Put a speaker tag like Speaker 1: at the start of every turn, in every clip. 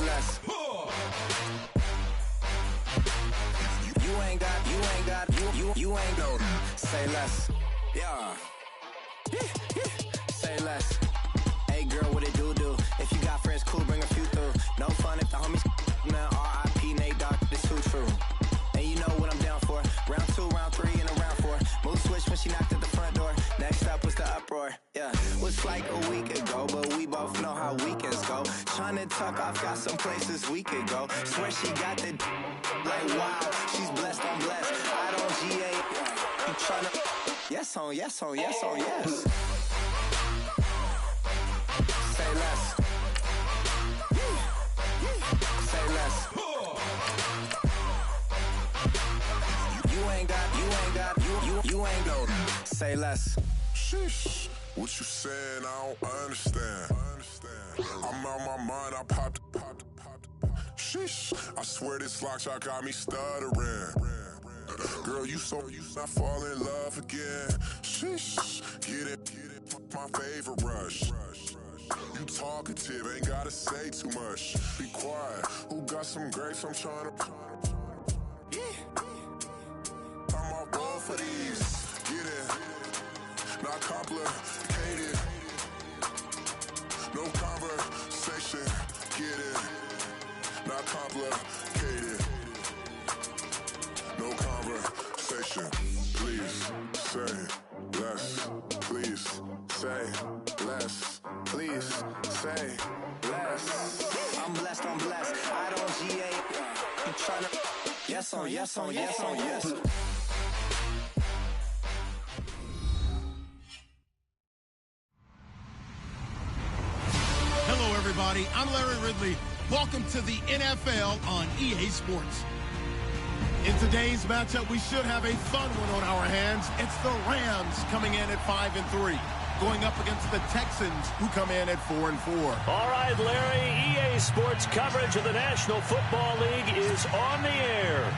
Speaker 1: less. You ain't go. Say less. Yeah. Say less. Hey girl, what it do? If you got friends, cool, bring a few through. No fun if the homies, man. R.I.P. Nate Dogg, this too true. And you know what I'm down for. Round 2, round 3, and a round 4. Mood switch when she knocked at the front door. Next up was the uproar. Yeah, was like a week ago, but we both know how weekends go. Tryna tuck off, got some places we could go. Swear she got the like wow, she's blessed on blessed. I don't GA. You tryna yes on yes on yes on yes. Say less. Say less. You ain't go. Say less.
Speaker 2: Sheesh. What you saying? I don't understand. I'm out my mind. I popped. Sheesh. I swear this lock shot got me stuttering. Girl, you not fall in love again. Sheesh. Get it. My favorite rush. You talkative, ain't gotta say too much. Be quiet. Who got some grapes? I'm trying to. I'm all roll for these. Get it. Not complicated. No conversation. Get it. Not complicated. No conversation. Please say less. Please say less. Please say less.
Speaker 1: I'm blessed on blessed. I don't GA. You tryna yes on yes on yes on yes.
Speaker 3: Hello, everybody. I'm Larry Ridley. Welcome to the NFL on EA Sports. In today's matchup, we should have a fun one on our hands. It's the Rams coming in at 5-3, going up against the Texans, who come in at 4-4.
Speaker 4: All right, Larry, EA Sports coverage of the National Football League is on the air.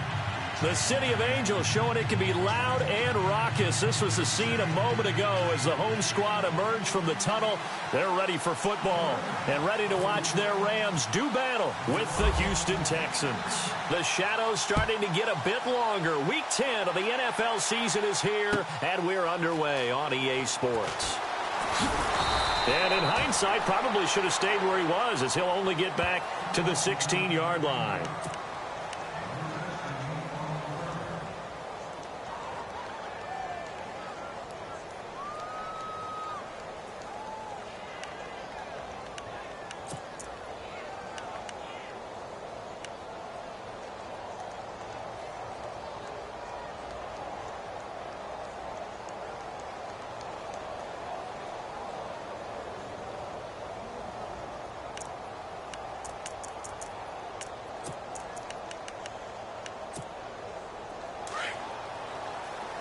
Speaker 4: The City of Angels showing it can be loud and raucous. This was the scene a moment ago as the home squad emerged from the tunnel. They're ready for football and ready to watch their Rams do battle with the Houston Texans. The shadows starting to get a bit longer. Week 10 of the NFL season is here, and we're underway on EA Sports. And in hindsight, probably should have stayed where he was, as he'll only get back to the 16-yard line.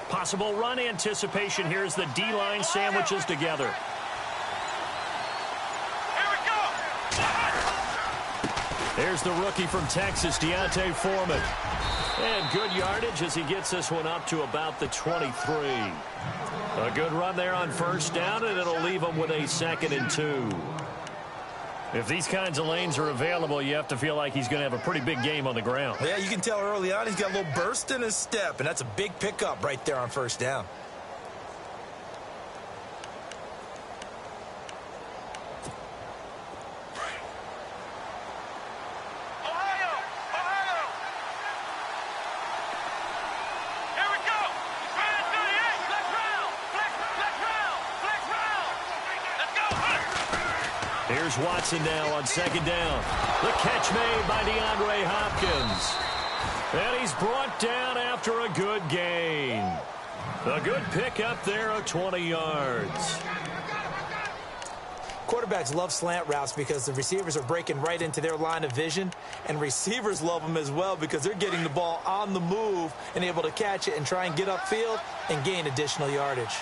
Speaker 4: Possible run anticipation. Here's the D-line sandwiches together.
Speaker 5: Here we go.
Speaker 4: There's the rookie from Texas, Deontay Foreman. And good yardage as he gets this one up to about the 23. A good run there on first down, and it'll leave him with a 2nd and 2. If these kinds of lanes are available, you have to feel like he's going to have a pretty big game on the ground.
Speaker 6: Yeah, you can tell early on he's got a little burst in his step, and that's a big pickup right there on first down.
Speaker 4: Here's Watson now on 2nd down. The catch made by DeAndre Hopkins. And he's brought down after a good gain. A good pickup there of 20 yards.
Speaker 6: Quarterbacks love slant routes because the receivers are breaking right into their line of vision, and receivers love them as well because they're getting the ball on the move and able to catch it and try and get upfield and gain additional yardage.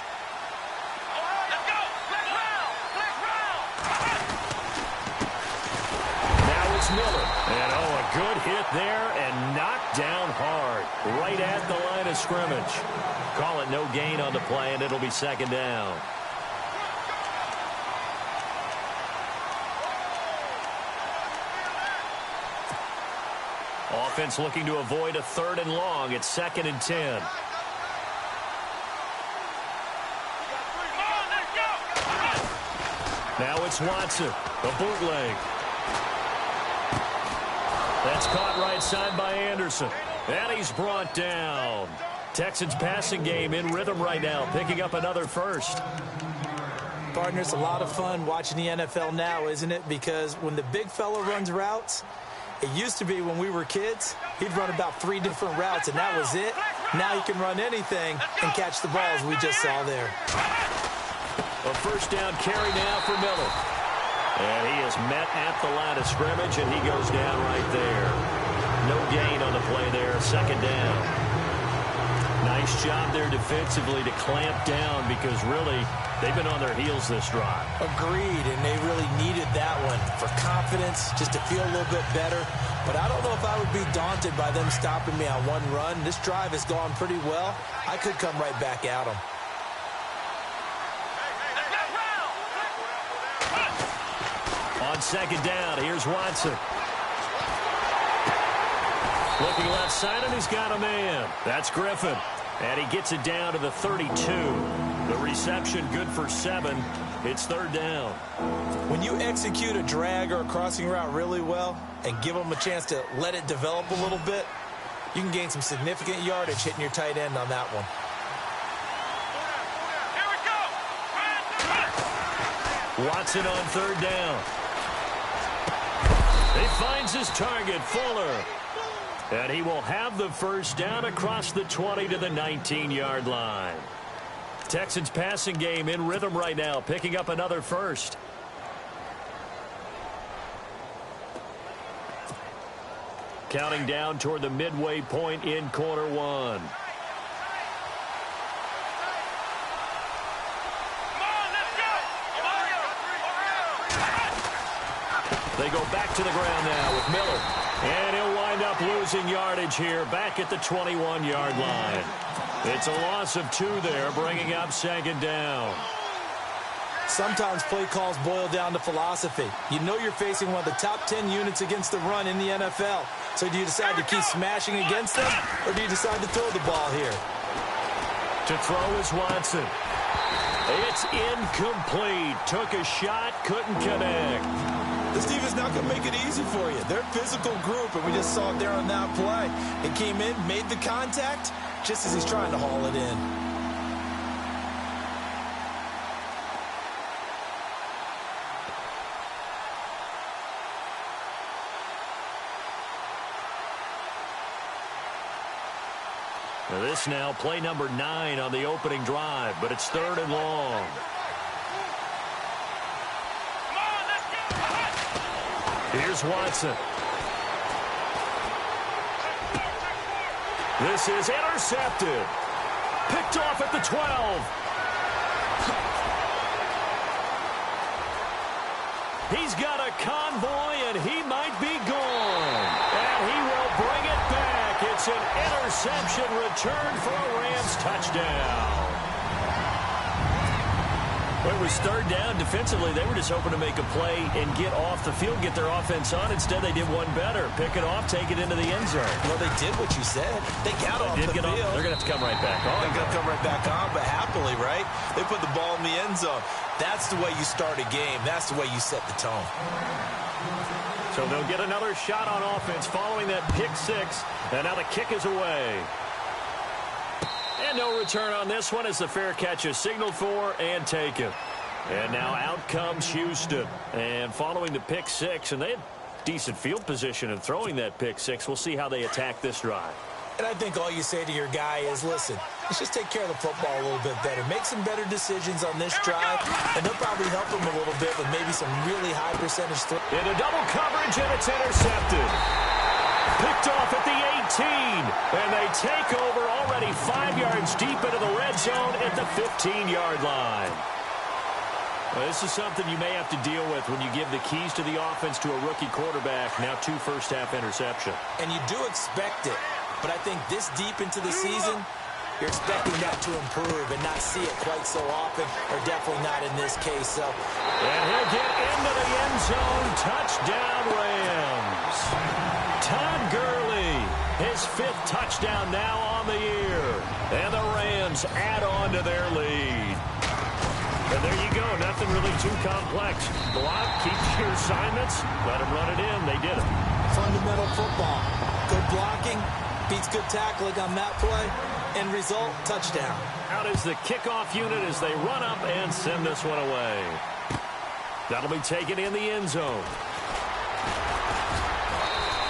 Speaker 4: Miller. And, a good hit there and knocked down hard right at the line of scrimmage. Call it no gain on the play, and it'll be 2nd down. Offense looking to avoid a 3rd and long. It's 2nd and 10. Now it's Watson, a bootleg. That's caught right side by Anderson. And he's brought down. Texans passing game in rhythm right now, picking up another first.
Speaker 6: Partner, it's a lot of fun watching the NFL now, isn't it? Because when the big fella runs routes, it used to be when we were kids, he'd run about 3 different routes, and that was it. Now he can run anything and catch the balls we just saw there.
Speaker 4: A first down carry now for Miller. And he is met at the line of scrimmage, and he goes down right there. No gain on the play there, 2nd down. Nice job there defensively to clamp down because really they've been on their heels this drive.
Speaker 6: Agreed, and they really needed that one for confidence, just to feel a little bit better. But I don't know if I would be daunted by them stopping me on one run. This drive has gone pretty well. I could come right back at them.
Speaker 4: On 2nd down, here's Watson. Looking left side, and he's got a man. That's Griffin. And he gets it down to the 32. The reception good for 7. It's 3rd down.
Speaker 6: When you execute a drag or a crossing route really well and give them a chance to let it develop a little bit, you can gain some significant yardage hitting your tight end on that one.
Speaker 4: Watson on 3rd down. He finds his target, Fuller. And he will have the first down across the 20 to the 19-yard line. Texans passing game in rhythm right now, picking up another first. Counting down toward the midway point in quarter 1. They go back to the ground now with Miller. And he'll wind up losing yardage here back at the 21-yard line. It's a loss of 2 there, bringing up 2nd down.
Speaker 6: Sometimes play calls boil down to philosophy. You know you're facing one of the top 10 units against the run in the NFL. So do you decide to keep smashing against them, or do you decide to throw the ball here?
Speaker 4: To throw is Watson. It's incomplete. Took a shot, couldn't connect.
Speaker 6: This team is not going to make it easy for you. They're a physical group, and we just saw it there on that play. It came in, made the contact, just as he's trying to haul it in.
Speaker 4: Now this now play number 9 on the opening drive, but it's 3rd and long. Here's Watson. This is intercepted. Picked off at the 12. He's got a convoy, and he might be gone. And he will bring it back. It's an interception return for a Rams touchdown. Well, it was 3rd down. Defensively, they were just hoping to make a play and get off the field, get their offense on. Instead, they did one better. Pick it off, take it into the end zone.
Speaker 6: Well, they did what you said. They got off the field.
Speaker 4: They're going to have to come right back on.
Speaker 6: They're going to come right back on, but happily, right? They put the ball in the end zone. That's the way you start a game. That's the way you set the tone.
Speaker 4: So they'll get another shot on offense following that pick 6. And now the kick is away. And no return on this one as the fair catch is signaled for and taken. And now out comes Houston. And following the pick 6, and they had decent field position in throwing that pick 6. We'll see how they attack this drive.
Speaker 6: And I think all you say to your guy is, listen, let's just take care of the football a little bit better. Make some better decisions on this drive, and they'll probably help him a little bit with maybe some really high percentage throws.
Speaker 4: Into double coverage, and it's intercepted. Picked off at the 18, and they take over already 5 yards deep into the red zone at the 15-yard line. Well, this is something you may have to deal with when you give the keys to the offense to a rookie quarterback. Now 2 first-half interception.
Speaker 6: And you do expect it, but I think this deep into the season, you're expecting that to improve and not see it quite so often, or definitely not in this case. So,
Speaker 4: and he'll get into the end zone. Touchdown, Rams. Todd Gurley His 5th touchdown now on the year. And the Rams add on to their lead. And there you go. Nothing really too complex. Block, keep your assignments, let them run it in. They did it.
Speaker 6: Fundamental football. Good blocking beats good tackling on that play. End result, touchdown.
Speaker 4: Out is the kickoff unit as they run up and send this one away. That'll be taken in the end zone.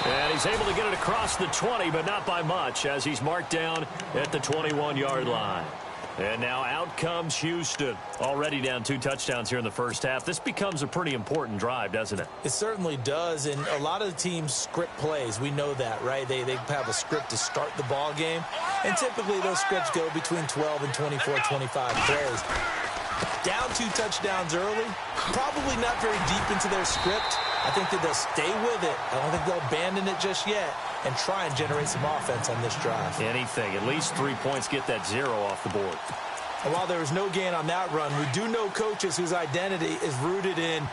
Speaker 4: And he's able to get it across the 20, but not by much, as he's marked down at the 21-yard line. And now out comes Houston. Already down 2 touchdowns here in the first half. This becomes a pretty important drive, doesn't it?
Speaker 6: It certainly does, and a lot of the teams script plays. We know that, right? They have a script to start the ball game, and typically those scripts go between 12 and 24, 25 plays. Down 2 touchdowns early, probably not very deep into their script. I think that they'll stay with it. I don't think they'll abandon it just yet and try and generate some offense on this drive.
Speaker 4: Anything. At least 3 points, get that 0 off the board.
Speaker 6: And while there was no gain on that run, we do know coaches whose identity is rooted in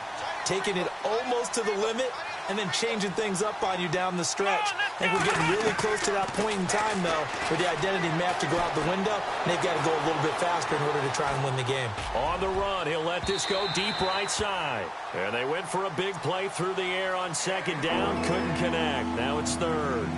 Speaker 6: taking it almost to the limit and then changing things up on you down the stretch. I think we're getting really close to that point in time, though, where the identity may have to go out the window, and they've got to go a little bit faster in order to try and win the game.
Speaker 4: On the run, he'll let this go deep right side. And they went for a big play through the air on 2nd down. Couldn't connect. Now it's 3rd.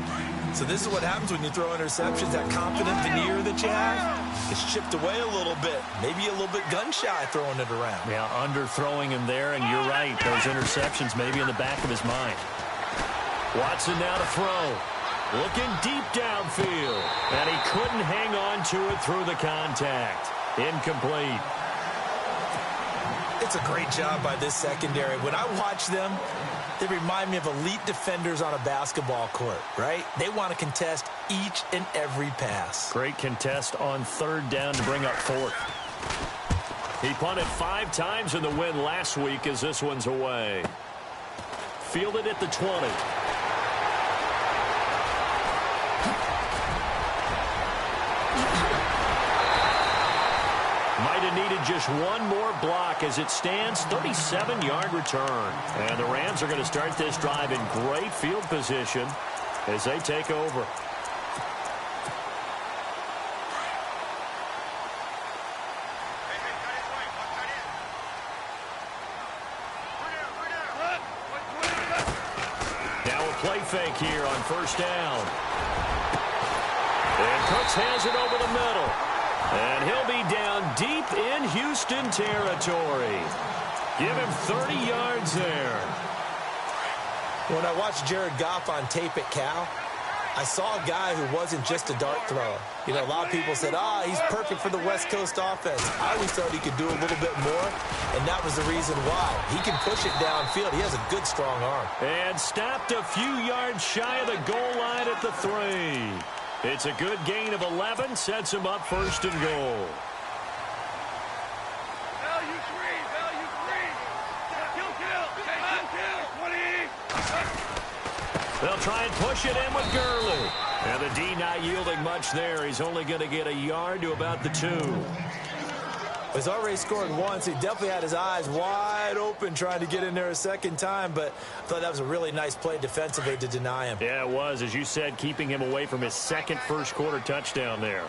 Speaker 6: So this is what happens when you throw interceptions. That confident veneer that you have is chipped away a little bit. Maybe a little bit gun-shy throwing it around.
Speaker 4: Yeah, underthrowing him there, and you're right. Those interceptions maybe in the back of his mind. Watson now to throw. Looking deep downfield. And he couldn't hang on to it through the contact. Incomplete.
Speaker 6: It's a great job by this secondary. When I watch them, they remind me of elite defenders on a basketball court, right? They want to contest each and every pass.
Speaker 4: Great contest on 3rd down to bring up 4th. He punted 5 times in the win last week as this one's away. Fielded at the 20. Might have needed just one more block as it stands. 37-yard return. And the Rams are going to start this drive in great field position as they take over. Now a play fake here on 1st down. And Cooks has it over the middle. And he'll be down deep in Houston territory. Give him 30 yards there.
Speaker 6: When I watched Jared Goff on tape at Cal, I saw a guy who wasn't just a dart thrower. You know, a lot of people said, he's perfect for the West Coast offense. I always thought he could do a little bit more, and that was the reason why. He can push it downfield. He has a good, strong arm.
Speaker 4: And stopped a few yards shy of the goal line at the 3. It's a good gain of 11, sets him up 1st and goal.
Speaker 5: Value
Speaker 4: 20. They'll try and push it in with Gurley. And the D not yielding much there. He's only going to get a yard to about the 2.
Speaker 6: He's already scored once. He definitely had his eyes wide open trying to get in there a 2nd time, but I thought that was a really nice play defensively to deny him.
Speaker 4: Yeah, it was. As you said, keeping him away from his 2nd first-quarter touchdown there.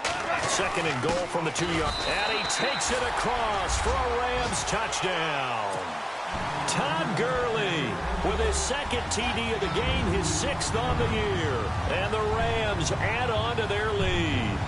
Speaker 4: 2nd and goal from the 2-yard. And he takes it across for a Rams touchdown. Todd Gurley with his 2nd TD of the game, his 6th on the year. And the Rams add on to their lead.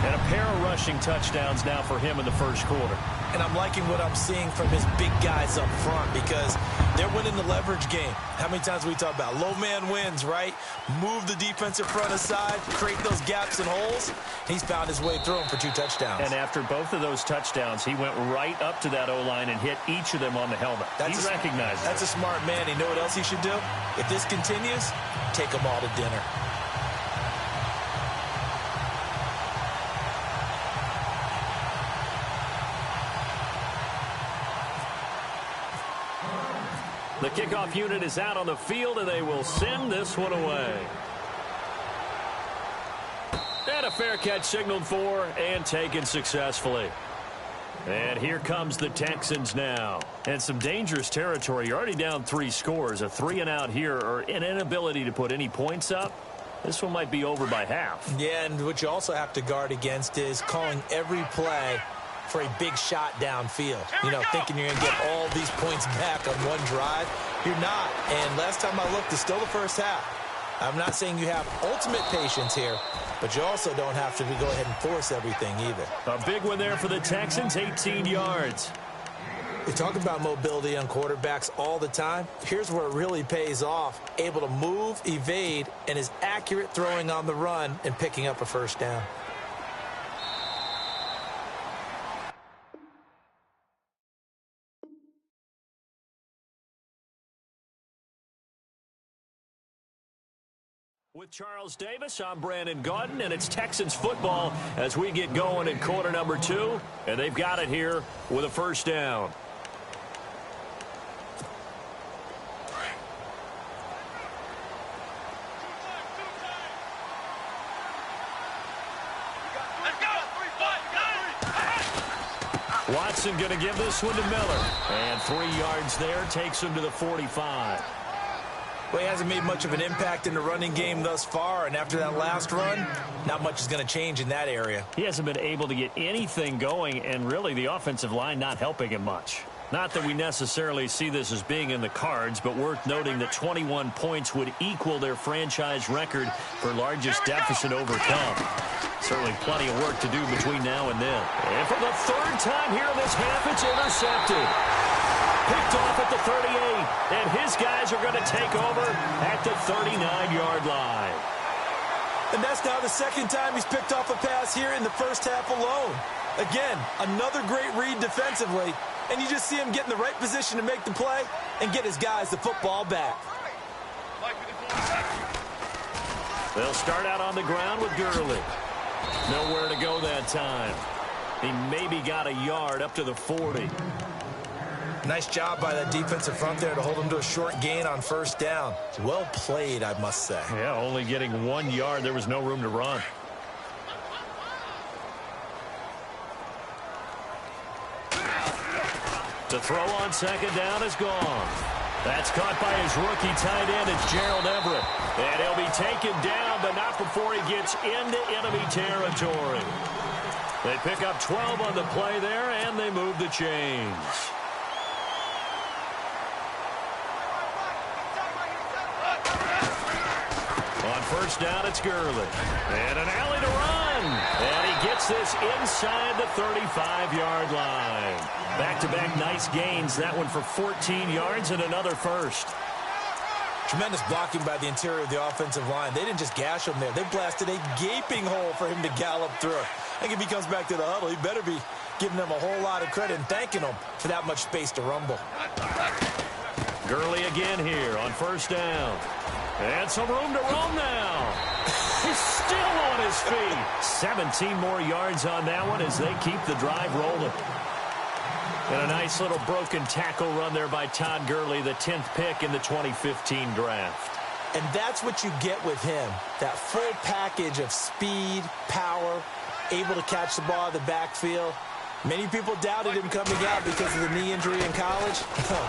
Speaker 4: And a pair of rushing touchdowns now for him in the first quarter.
Speaker 6: And I'm liking what I'm seeing from his big guys up front because they're winning the leverage game. How many times we talk about low man wins, right? Move the defensive front aside, create those gaps and holes. He's found his way through them for 2 touchdowns.
Speaker 4: And after both of those touchdowns, he went right up to that O-line and hit each of them on the helmet. He recognized it.
Speaker 6: That's a smart man. You know what else he should do? If this continues, take them all to dinner.
Speaker 4: The kickoff unit is out on the field, and they will send this one away. And a fair catch signaled for and taken successfully. And here comes the Texans now. And some dangerous territory. You're already down 3 scores. A 3-and-out here, or an inability to put any points up. This one might be over by half.
Speaker 6: Yeah, and what you also have to guard against is calling every play for a big shot downfield. You know, thinking you're going to get all these points back on one drive. You're not. And last time I looked, it's still the first half. I'm not saying you have ultimate patience here, but you also don't have to go ahead and force everything either.
Speaker 4: A big one there for the Texans, 18 yards.
Speaker 6: We talk about mobility on quarterbacks all the time. Here's where it really pays off. Able to move, evade, and is accurate throwing on the run and picking up a first down.
Speaker 4: With Charles Davis, I'm Brandon Gaudin, and it's Texans football as we get going in quarter number 2, and they've got it here with a first down. Watson going to give this one to Miller, and 3 yards there takes him to the 45.
Speaker 6: Well, he hasn't made much of an impact in the running game thus far, and after that last run, not much is going to change in that area.
Speaker 4: He hasn't been able to get anything going, and really the offensive line not helping him much. Not that we necessarily see this as being in the cards, but worth noting that 21 points would equal their franchise record for largest deficit overcome. Certainly plenty of work to do between now and then. And for the 3rd time here in this half, it's intercepted. Picked off at the 38, and his guys are going to take over at the 39-yard line.
Speaker 6: And that's now the 2nd time he's picked off a pass here in the first half alone. Again, another great read defensively, and you just see him get in the right position to make the play and get his guys the football back.
Speaker 4: They'll start out on the ground with Gurley. Nowhere to go that time. He maybe got a yard up to the 40.
Speaker 6: Nice job by that defensive front there to hold him to a short gain on first down. Well played, I must say.
Speaker 4: Yeah, only getting 1 yard. There was no room to run. To throw on 2nd down is gone. That's caught by his rookie tight end. It's Gerald Everett. And he'll be taken down, but not before he gets into enemy territory. They pick up 12 on the play there, and they move the chains. On first down, it's Gurley. And an alley to run. And he gets this inside the 35-yard line. Back-to-back nice gains. That one for 14 yards and another first.
Speaker 6: Tremendous blocking by the interior of the offensive line. They didn't just gash him there. They blasted a gaping hole for him to gallop through. I think if he comes back to the huddle, he better be giving them a whole lot of credit and thanking them for that much space to rumble.
Speaker 4: Gurley again here on first down. And some room to roam now. He's still on his feet. 17 more yards on that one as they keep the drive rolling. And a nice little broken tackle run there by Todd Gurley, the 10th pick in the 2015 draft.
Speaker 6: And that's what you get with him, that full package of speed, power, able to catch the ball in the backfield. Many people doubted him coming out because of the knee injury in college.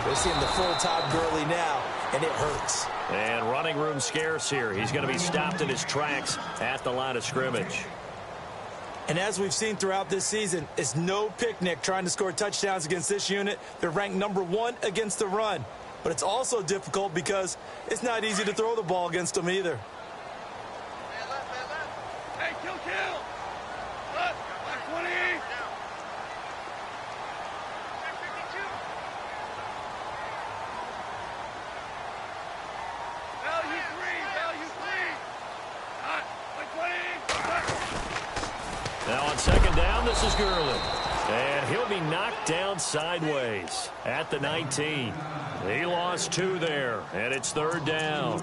Speaker 6: We're seeing the full Todd Gurley now, and it hurts.
Speaker 4: And running room scarce here. He's going to be stopped in his tracks at the line of scrimmage.
Speaker 6: And as we've seen throughout this season, it's no picnic trying to score touchdowns against this unit. They're ranked #1 against the run. But it's also difficult because it's not easy to throw the ball against them either.
Speaker 5: Hey, kill. Left, 20. Value three. Hot, 20.
Speaker 4: Now on second down, this is Gurley. And he'll be knocked down sideways at the 19. He lost 2 there, and it's 3rd down.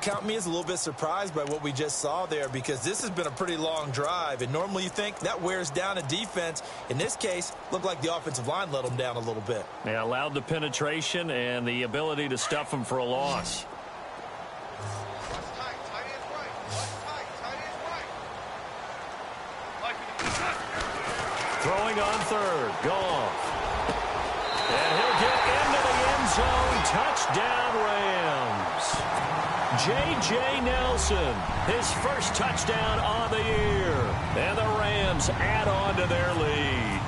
Speaker 6: Count me as a little bit surprised by what we just saw there because this has been a pretty long drive, and normally you think that wears down a defense. In this case, looked like the offensive line let them down a little bit.
Speaker 4: They allowed the penetration and the ability to stuff them for a loss. Throwing throwing on third. Goff. And he'll get into the end zone. Touchdown, Rams. J.J. Nelson, his first touchdown on the year. And the Rams add on to their lead.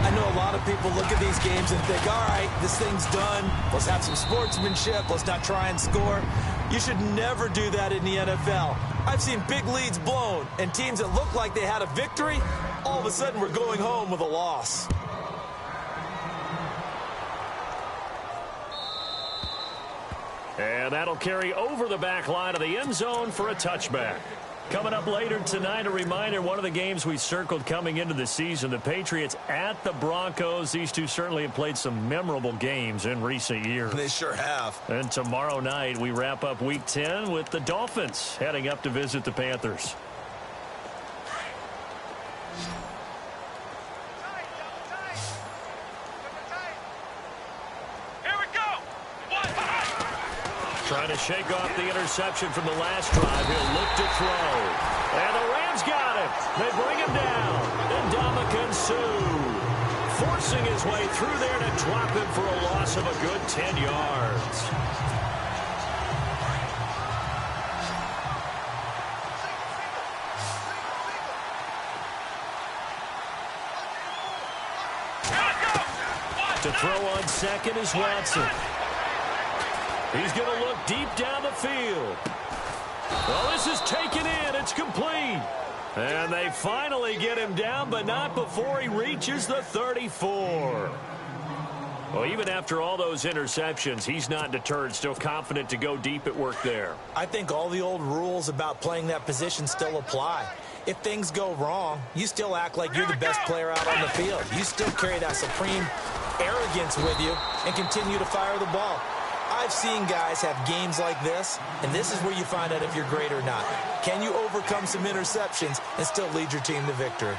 Speaker 6: I know a lot of people look at these games and think, all right, this thing's done. Let's have some sportsmanship. Let's not try and score. You should never do that in the NFL. I've seen big leads blown, and teams that look like they had a victory, all of a sudden we're going home with a loss.
Speaker 4: And that'll carry over the back line of the end zone for a touchback. Coming up later tonight, a reminder, one of the games we circled coming into the season, the Patriots at the Broncos. These two certainly have played some memorable games in recent years.
Speaker 6: They sure have.
Speaker 4: And tomorrow night, we wrap up Week 10 with the Dolphins heading up to visit the Panthers. Trying to shake off the interception from the last drive. He'll look to throw. And the Rams got him. They bring him down. And Ndamukong Suh forcing his way through there to drop him for a loss of a good 10 yards. To throw on second is Watson. He's going to look deep down the field. Well, this is taken in. It's complete. And they finally get him down, but not before he reaches the 34. Well, even after all those interceptions, he's not deterred, still confident to go deep at work there.
Speaker 6: I think all the old rules about playing that position still apply. If things go wrong, you still act like you're the best player out on the field. You still carry that supreme arrogance with you and continue to fire the ball. I've seen guys have games like this, and this is where you find out if you're great or not. Can you overcome some interceptions and still lead your team to victory?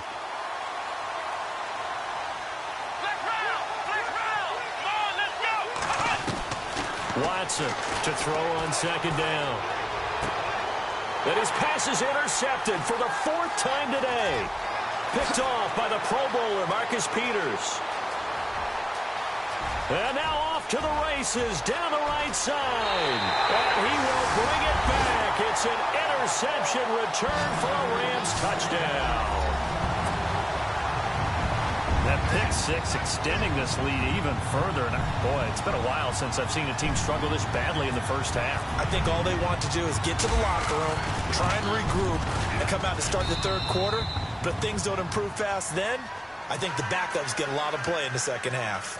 Speaker 4: Watson to throw on second down. And his pass is intercepted for the fourth time today. Picked off by the Pro Bowler, Marcus Peters. And now off to the races down the right side. And he will bring it back. It's an interception return for a Rams touchdown. That pick six extending this lead even further. And boy, it's been a while since I've seen a team struggle this badly in the first half.
Speaker 6: I think all they want to do is get to the locker room, try and regroup, and come out to start the third quarter. But if things don't improve fast then, I think the backups get a lot of play in the second half.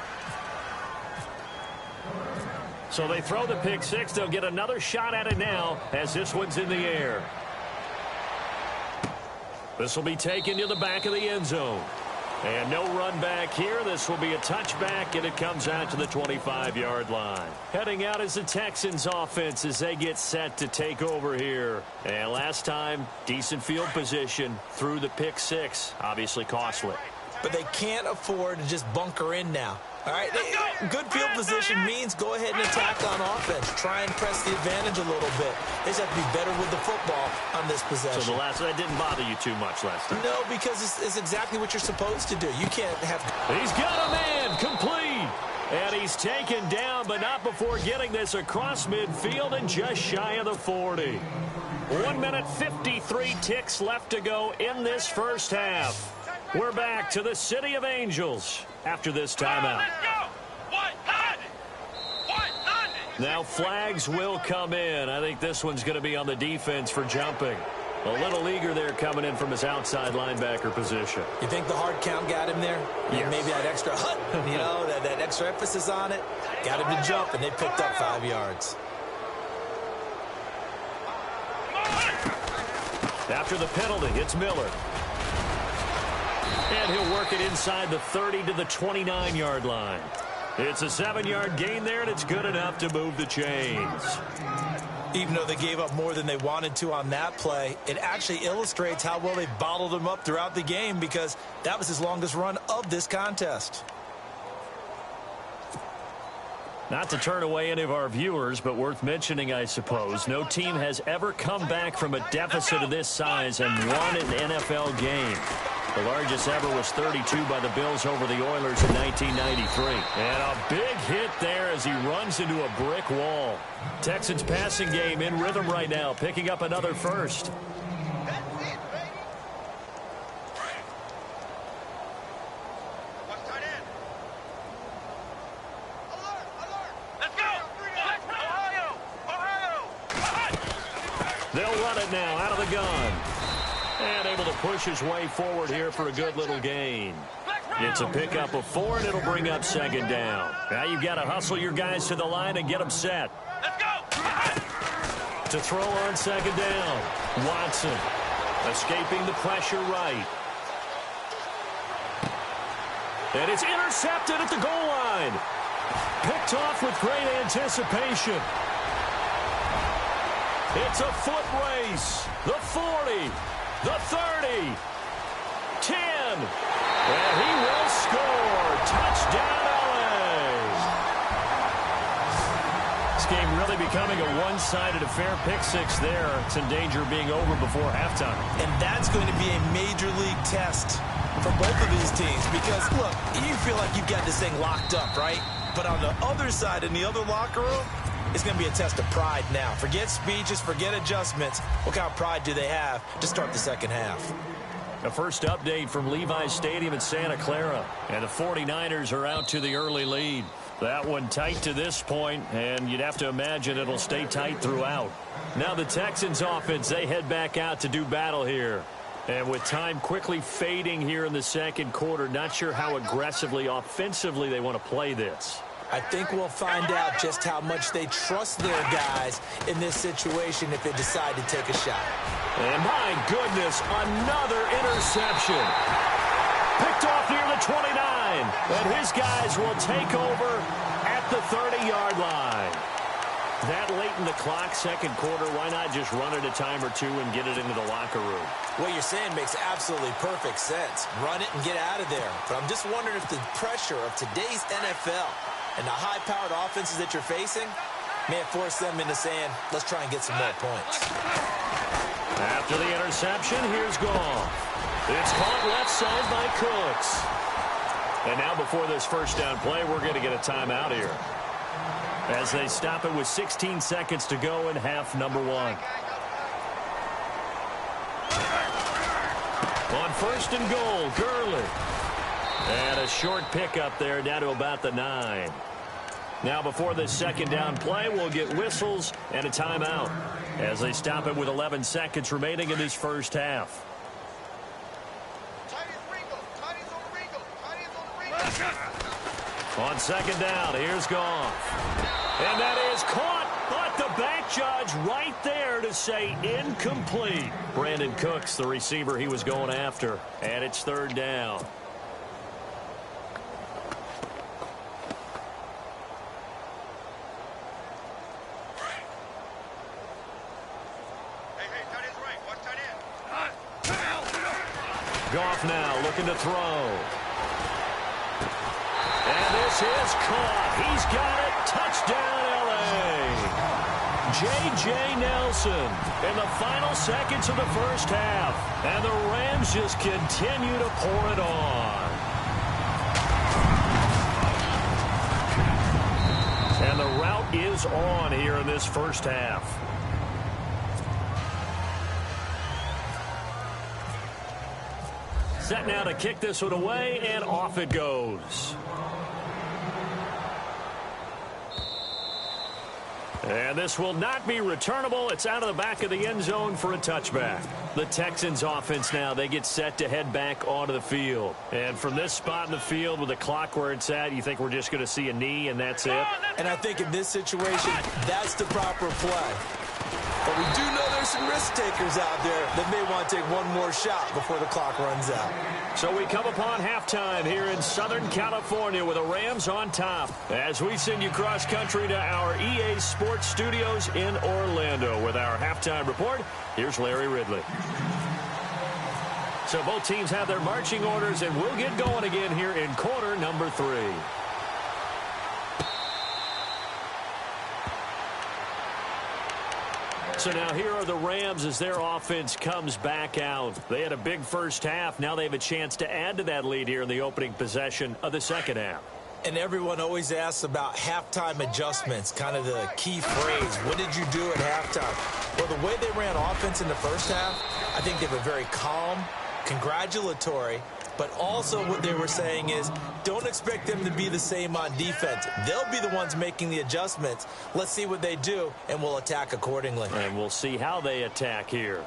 Speaker 4: So they throw the pick six. They'll get another shot at it now as this one's in the air. This will be taken to the back of the end zone. And no run back here. This will be a touchback, and it comes out to the 25-yard line. Heading out is the Texans offense as they get set to take over here. And last time, decent field position through the pick six. Obviously costly.
Speaker 6: But they can't afford to just bunker in now. All right, good field position means go ahead and attack on offense. Try and press the advantage a little bit. They just have to be better with the football on this possession.
Speaker 4: So that didn't bother you too much last time?
Speaker 6: No, because it's exactly what you're supposed to do. You can't have...
Speaker 4: He's got a man complete. And he's taken down, but not before getting this across midfield and just shy of the 40. 1 minute 53 ticks left to go in this first half. We're back to the City of Angels after this timeout. Now flags will come in. I think this one's going to be on the defense for jumping. A little eager there coming in from his outside linebacker position.
Speaker 6: You think the hard count got him there?
Speaker 4: Yes.
Speaker 6: Maybe that extra that extra emphasis on it got him to jump, and they picked up 5 yards.
Speaker 4: After the penalty, it's Miller. And he'll work it inside the 30 to the 29-yard line. It's a 7-yard gain there, and it's good enough to move the chains.
Speaker 6: Even though they gave up more than they wanted to on that play, it actually illustrates how well they bottled him up throughout the game because that was his longest run of this contest.
Speaker 4: Not to turn away any of our viewers, but worth mentioning, I suppose, no team has ever come back from a deficit of this size and won an NFL game. The largest ever was 32 by the Bills over the Oilers in 1993. And a big hit there as he runs into a brick wall. Texans passing game in rhythm right now, picking up another first. They'll run it now out of the gun. And able to push his way forward here for a good little gain. It's a pickup of 4, and it'll bring up second down. Now you've got to hustle your guys to the line and get them set.
Speaker 5: Let's go!
Speaker 4: To throw on second down. Watson escaping the pressure right. And it's intercepted at the goal line. Picked off with great anticipation. It's a foot race. The 40. The 30. 10. And he will score. Touchdown, LA. This game really becoming a one-sided affair. Pick 6 there. It's in danger of being over before halftime.
Speaker 6: And that's going to be a major league test for both of these teams. Because, look, you feel like you've got this thing locked up, right? But on the other side, in the other locker room, it's going to be a test of pride now. Forget speeches, forget adjustments. What kind of pride do they have to start the second half?
Speaker 4: The first update from Levi's Stadium in Santa Clara. And the 49ers are out to the early lead. That one tight to this point, and you'd have to imagine it'll stay tight throughout. Now the Texans offense, they head back out to do battle here. And with time quickly fading here in the second quarter, not sure how aggressively, offensively they want to play this.
Speaker 6: I think we'll find out just how much they trust their guys in this situation if they decide to take a shot.
Speaker 4: And my goodness, another interception. Picked off near the 29. And his guys will take over at the 30-yard line. That late in the clock, second quarter, why not just run it a time or two and get it into the locker room?
Speaker 6: What you're saying makes absolutely perfect sense. Run it and get out of there. But I'm just wondering if the pressure of today's NFL and the high-powered offenses that you're facing may have forced them into saying, let's try and get some more points.
Speaker 4: After the interception, here's Goff. It's caught left side by Cooks. And now before this first down play, we're going to get a timeout here, as they stop it with 16 seconds to go in half number 1. On first and goal, Gurley. And a short pickup there down to about the 9. Now before this second down play, we'll get whistles and a timeout as they stop it with 11 seconds remaining in this first half. On second down, here's Goff. And that is caught, but the back judge right there to say incomplete. Brandon Cooks, the receiver he was going after. And it's third down. Goff now looking to throw. And this is caught. He's got it. Touchdown, L.A. J.J. Nelson in the final seconds of the first half. And the Rams just continue to pour it on. And the route is on here in this first half. Set now to kick this one away, and off it goes. And this will not be returnable. It's out of the back of the end zone for a touchback. The Texans offense now, they get set to head back onto the field. And from this spot in the field with the clock where it's at, you think we're just going to see a knee and that's it?
Speaker 6: And I think in this situation, that's the proper play. But we do know there's some risk takers out there that may want to take one more shot before the clock runs out.
Speaker 4: So we come upon halftime here in Southern California with the Rams on top as we send you cross-country to our EA Sports Studios in Orlando with our halftime report. Here's Larry Ridley. So both teams have their marching orders, and we'll get going again here in quarter number 3. So now here are the Rams as their offense comes back out. They had a big first half. Now they have a chance to add to that lead here in the opening possession of the second half.
Speaker 6: And everyone always asks about halftime adjustments, kind of the key phrase. What did you do at halftime? Well, the way they ran offense in the first half, I think they were very calm, congratulatory, but also what they were saying is don't expect them to be the same on defense. They'll be the ones making the adjustments. Let's see what they do, and we'll attack accordingly.
Speaker 4: And we'll see how they attack here.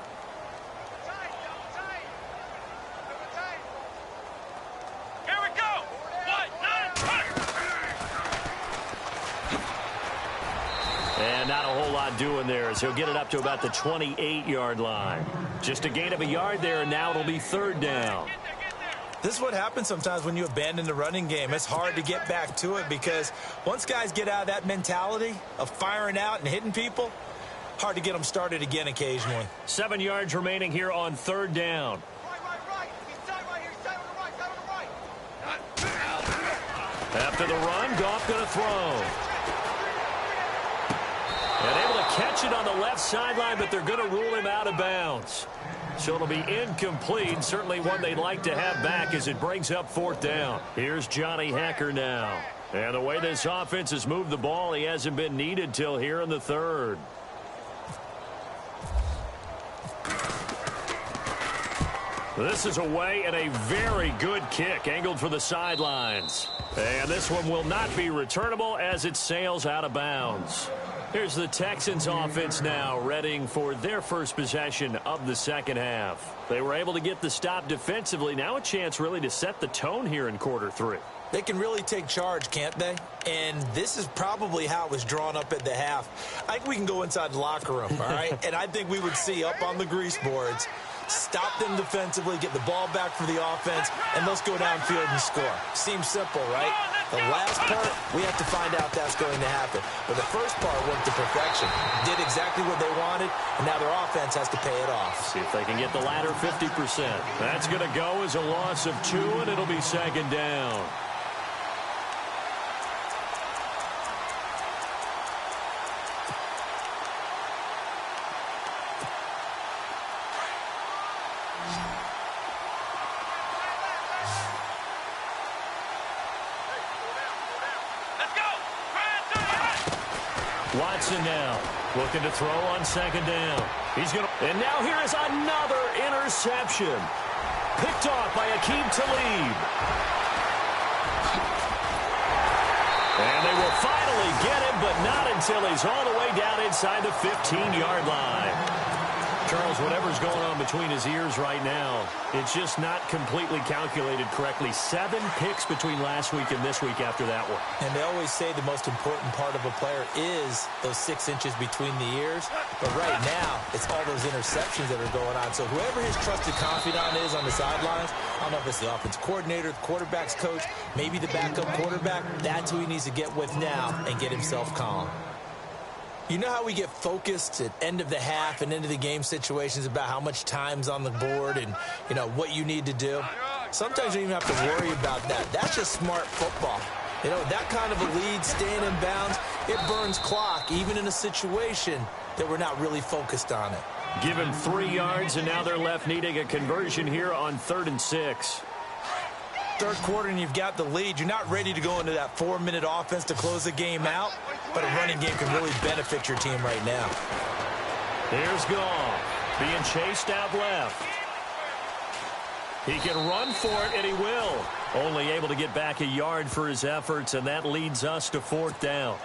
Speaker 4: And not a whole lot doing there as he'll get it up to about the 28-yard line. Just a gain of a yard there, and now it'll be third down.
Speaker 6: This is what happens sometimes when you abandon the running game. It's hard to get back to it because once guys get out of that mentality of firing out and hitting people, hard to get them started again occasionally.
Speaker 4: 7 yards remaining here on third down. After the run, Goff going to throw. And able to catch it on the left sideline, but they're going to rule him out of bounds. So it'll be incomplete. Certainly one they'd like to have back as it brings up fourth down. Here's Johnny Hekker now. And the way this offense has moved the ball, he hasn't been needed till here in the third. This is away and a very good kick angled for the sidelines. And this one will not be returnable as it sails out of bounds. Here's the Texans offense now, readying for their first possession of the second half. They were able to get the stop defensively. Now a chance really to set the tone here in quarter three.
Speaker 6: They can really take charge, can't they? And this is probably how it was drawn up at the half. I think we can go inside the locker room, all right? And I think we would see up on the grease boards, stop them defensively, get the ball back for the offense, and let's go downfield and score. Seems simple, right? The last part, we have to find out that's going to happen. But the first part went to perfection. Did exactly what they wanted, and now their offense has to pay it off.
Speaker 4: See if they can get the latter 50%. That's going to go as a loss of 2, and it'll be second down. Watson now looking to throw on second down. He's going to, and now here is another interception. Picked off by Akeem Talib. And they will finally get him, but not until he's all the way down inside the 15-yard line. Charles, whatever's going on between his ears right now, it's just not completely calculated correctly. 7 picks between last week and this week after that one.
Speaker 6: And they always say the most important part of a player is those 6 inches between the ears. But right now, it's all those interceptions that are going on. So whoever his trusted confidant is on the sidelines, I don't know if it's the offense coordinator, the quarterback's coach, maybe the backup quarterback, that's who he needs to get with now and get himself calm. You know how we get focused at end of the half and into the game situations about how much time's on the board and, you know, what you need to do? Sometimes you don't even have to worry about that. That's just smart football. You know, that kind of a lead, staying in bounds, it burns clock, even in a situation that we're not really focused on it.
Speaker 4: Give him 3 yards, and now they're left needing a conversion here on 3rd and 6.
Speaker 6: Third quarter and you've got the lead. You're not ready to go into that 4-minute offense to close the game out, but a running game can really benefit your team right now.
Speaker 4: Here's Goff being chased out left. He can run for it, and he will. Only able to get back a yard for his efforts, and that leads us to 4th down.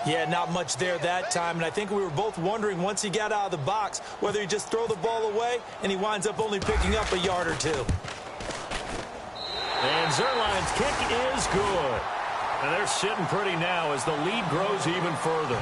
Speaker 6: Yeah, not much there that time, and I think we were both wondering once he got out of the box whether he'd just throw the ball away, and he winds up only picking up a yard or 2.
Speaker 4: And Zerline's kick is good. And they're sitting pretty now as the lead grows even further.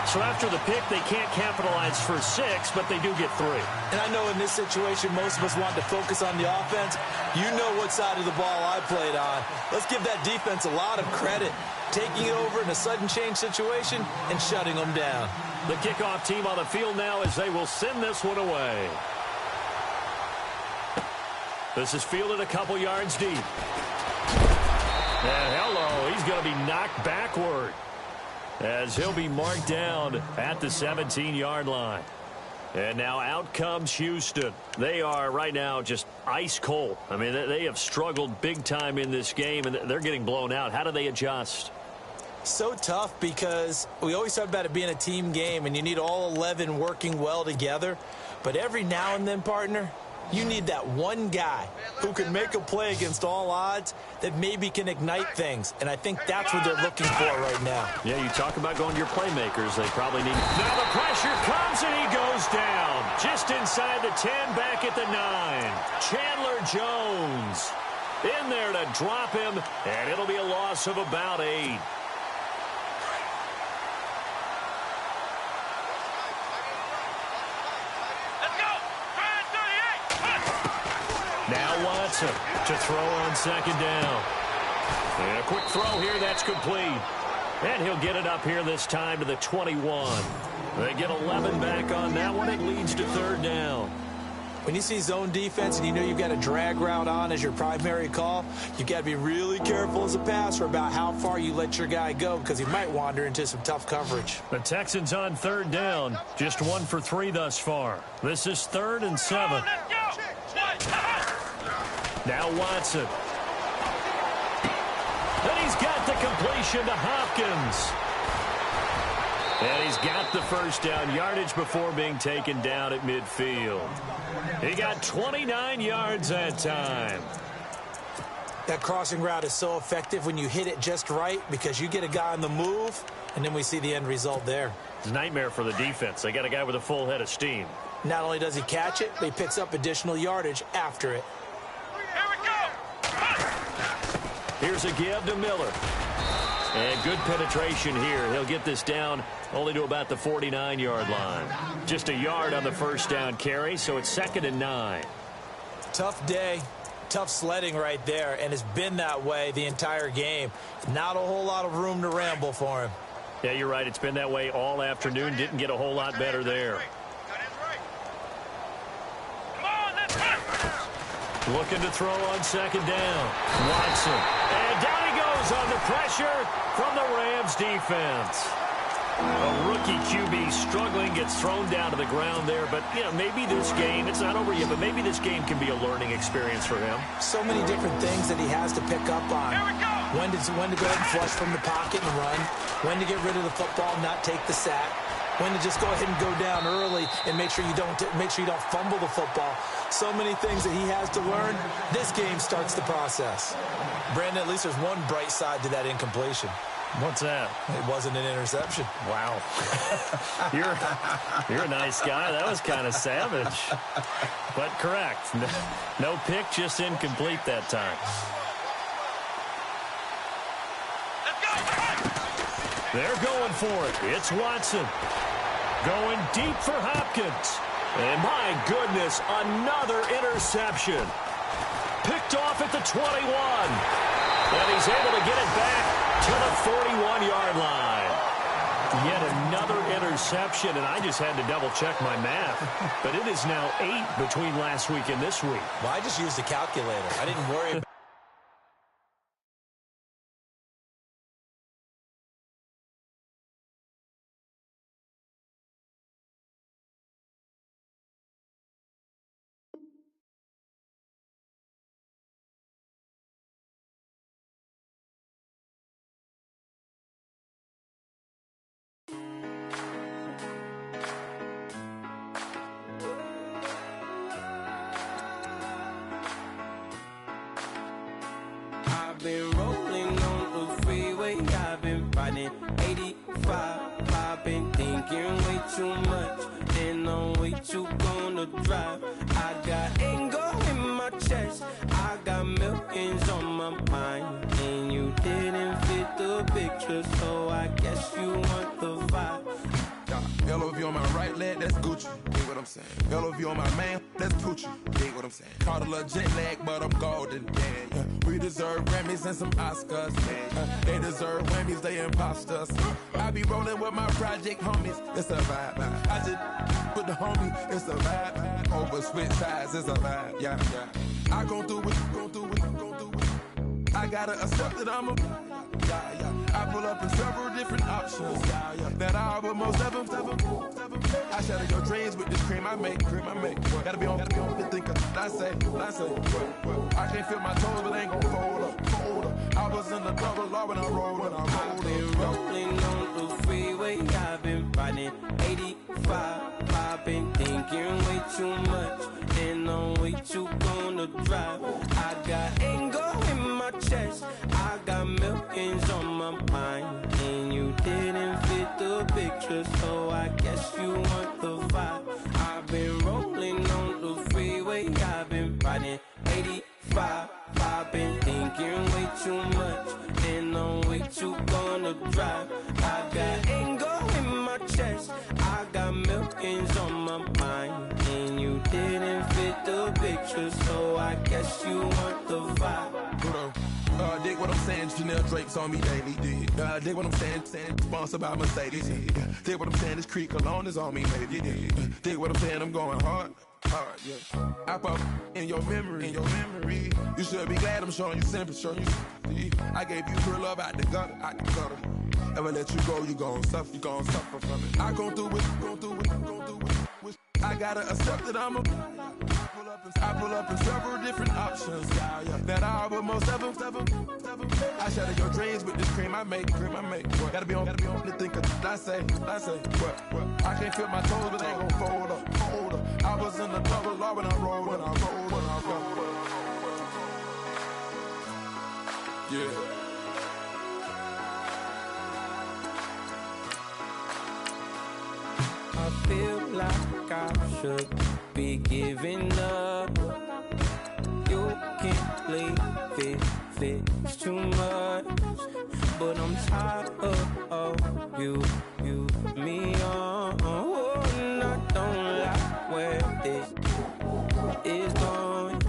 Speaker 4: So after the pick, they can't capitalize for 6, but they do get 3.
Speaker 6: And I know in this situation, most of us want to focus on the offense. You know what side of the ball I played on. Let's give that defense a lot of credit. Taking it over in a sudden change situation and shutting them down.
Speaker 4: The kickoff team on the field now as they will send this one away. This is fielded a couple yards deep. And hello, he's going to be knocked backward as he'll be marked down at the 17-yard line. And now out comes Houston. They are right now just ice cold. I mean, they have struggled big time in this game, and they're getting blown out. How do they adjust?
Speaker 6: So tough because we always talk about it being a team game, and you need all 11 working well together. But every now and then, partner, you need that one guy who can make a play against all odds that maybe can ignite things. And I think that's what they're looking for right now.
Speaker 4: Yeah, you talk about going to your playmakers. They probably need. Now the pressure comes and he goes down. Just inside the 10, back at the 9. Chandler Jones in there to drop him, and it'll be a loss of about 8. Now Watson to throw on second down. And a quick throw here, that's complete. And he'll get it up here this time to the 21. They get 11 back on that one. It leads to third down.
Speaker 6: When you see zone defense and you know you've got a drag route on as your primary call, you've got to be really careful as a passer about how far you let your guy go because he might wander into some tough coverage.
Speaker 4: The Texans on third down. Just 1 for 3 thus far. This is 3rd and 7. Now Watson. And he's got the completion to Hopkins. And he's got the first down yardage before being taken down at midfield. He got 29 yards that time.
Speaker 6: That crossing route is so effective when you hit it just right because you get a guy on the move, and then we see the end result there.
Speaker 4: It's a nightmare for the defense. They got a guy with a full head of steam.
Speaker 6: Not only does he catch it, but he picks up additional yardage after it.
Speaker 4: Here's a give to Miller. And good penetration here. He'll get this down only to about the 49-yard line. Just a yard on the first down carry, so it's 2nd and 9.
Speaker 6: Tough day, tough sledding right there, and it's been that way the entire game. Not a whole lot of room to ramble for him.
Speaker 4: Yeah, you're right. It's been that way all afternoon. Didn't get a whole lot better there. Looking to throw on second down. Watson. And down he goes under pressure from the Rams defense. A rookie QB struggling, gets thrown down to the ground there. But, you know, maybe this game, it's not over yet, but maybe this game can be a learning experience for him.
Speaker 6: So many different things that he has to pick up on. When to go ahead and flush from the pocket and run. When to get rid of the football, not take the sack. When to just go ahead and go down early and make sure you don't fumble the football. So many things that he has to learn. This game starts the process. Brandon, at least there's one bright side to that incompletion.
Speaker 4: What's that?
Speaker 6: It wasn't an interception.
Speaker 4: Wow. You're a nice guy. That was kind of savage. But correct. No pick, just incomplete that time. They're going for it. It's Watson. Going deep for Hopkins. And my goodness, another interception. Picked off at the 21. And he's able to get it back to the 41-yard line. Yet another interception, and I just had to double-check my math. But it is now 8 between last week and this week.
Speaker 6: Well, I just used a calculator. I didn't worry about
Speaker 7: been rolling on the freeway, I've been riding 85. I've been thinking way too much, and I'm way too gonna drive. I got anger in my chest, I got millions on my mind, and you didn't fit the picture, so I guess you want the vibe.
Speaker 8: LOV on my right leg, that's Gucci. Dig what I'm saying? LOV on my man, that's Poochie. Dig what I'm saying? Caught a little jet lag, but I'm golden. Yeah. We deserve Grammys and some Oscars. They deserve Whammies, they imposters. I be rolling with my project homies. It's a vibe. I just with the homie. It's a vibe. Over switch sides, it's a vibe. Yeah. I gon' do it. I I gotta accept that I'm a I pull up in several different options that I will most ever. I shatter your dreams with this cream I make. Gotta be on the thinker. I say. I can't feel my toes, but ain't gon' fold up. I was in the double law when I rolled.
Speaker 7: I've been rolling on the freeway. I've been riding 85. I've been thinking way too much, and I'm way too gonna drive. I got anger in my chest. I got millions on my mind, and you didn't fit the picture, so I guess you want the vibe. I've been rolling on the freeway. I've been riding 85. I've been thinking way too much, and I'm way too gonna drive. I got anger in my chest. I got millions on my mind, and you didn't fit the picture, so I guess you want the vibe.
Speaker 8: Dig what I'm saying, Chanel drapes on me daily. Dig what I'm saying, sponsored by Mercedes. Dig what I'm saying, this Creek Cologne is on me, baby. Dig what I'm saying, I'm going hard, yeah. I pop in your memory. You should be glad I'm showing you sympathy. I gave you real love out the gutter. Ever let you go, you gon' suffer from it. I gon' do it. I gotta accept that I'm a I pull up in several different options that I will most ever. I shatter your dreams with this cream I make. Gotta be on the thinker. I say. What? I can't feel my toes, but ain't gon' fold up. I was in the double law when I rolled. Yeah.
Speaker 7: I feel like I should be giving up. You can't leave it's too much. But I'm tired of you, me on. And I don't like where this is going.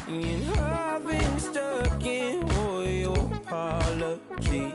Speaker 7: And I've been stuck in all your apology.